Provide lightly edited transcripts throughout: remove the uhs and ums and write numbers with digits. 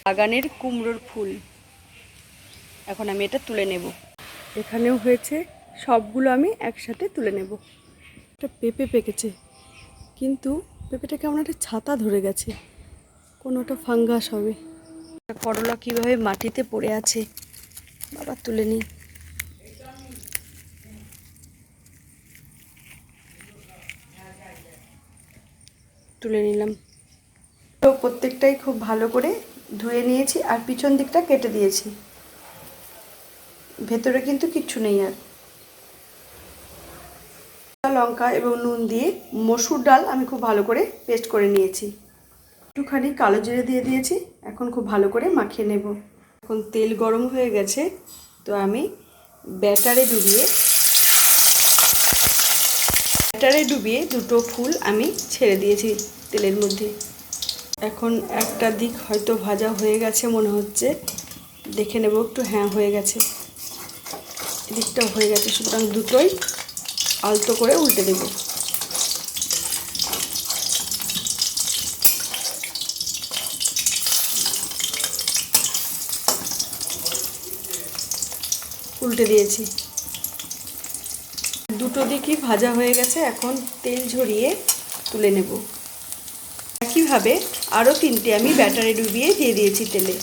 বাগানের কুমড়োর ফুল। এখন আমি এটা তুলে নেব। এখানেও হয়েছে, সবগুলো আমি একসাথে তুলে নেব। একটা পেঁপে পেকেছে, কিন্তু পেঁপেটা কেমন একটা ছাতা ধরে গেছে, কোনোটা ফাঙ্গাস হবে। করলা কীভাবে মাটিতে পড়ে আছে, বাবা তুলে নিই। তুলে নিলাম। তো প্রত্যেকটাই খুব ভালো করে ধুয়ে নিয়েছি আর পিছন দিকটা কেটে দিয়েছি, ভেতরে কিন্তু কিচ্ছু নেই। আর লঙ্কা এবং নুন দিয়ে মসুর ডাল আমি খুব ভালো করে পেস্ট করে নিয়েছি। একটুখানি কালো জিরে দিয়ে দিয়েছি। এখন খুব ভালো করে মাখিয়ে নেব। এখন তেল গরম হয়ে গেছে, তো আমি ব্যাটারে ডুবিয়ে দুটো ফুল আমি ছেড়ে দিয়েছি তেলের মধ্যে। এখন একটা দিক হয়তো ভাজা হয়ে গেছে মনে হচ্ছে, দেখে নেব একটু। হ্যাঁ, হয়ে গেছে, এদিকটাও হয়ে গেছে, সুতরাং দুটোই আলতো করে উল্টে দেব। উল্টে দিয়েছি, দুটো দিকই ভাজা হয়ে গেছে। এখন তেল ঝরিয়ে তুলে নেব। একইভাবে আরও তিনটে আমি ব্যাটারে ডুবিয়ে দিয়ে দিয়েছি তেলে।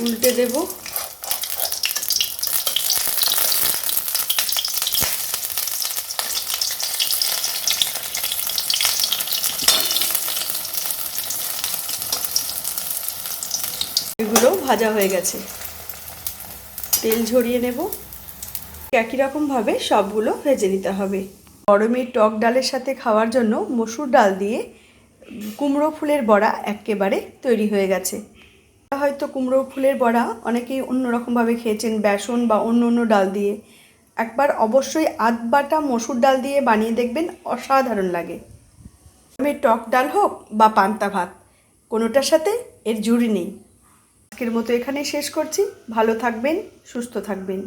উল্টে দেব। এগুলো ভাজা হয়ে গেছে, তেল ঝরিয়ে নেব। একই রকমভাবে সবগুলো ভেজে নিতে হবে। গরমে টক ডালের সাথে খাওয়ার জন্য মসুর ডাল দিয়ে কুমড়ো ফুলের বড়া একেবারে তৈরি হয়ে গেছে। হয়তো কুমড়ো ফুলের বড়া অনেকেই অন্যরকমভাবে খেয়েছেন, বেসন বা অন্য অন্য ডাল দিয়ে। একবার অবশ্যই আধ বাটা মসুর ডাল দিয়ে বানিয়ে দেখবেন, অসাধারণ লাগে। গরমে টক ডাল হোক বা পান্তা ভাত, কোনোটার সাথে এর জুড়ি নেই। আজকের মতো এখানেই শেষ করছি। ভালো থাকবেন, সুস্থ থাকবেন।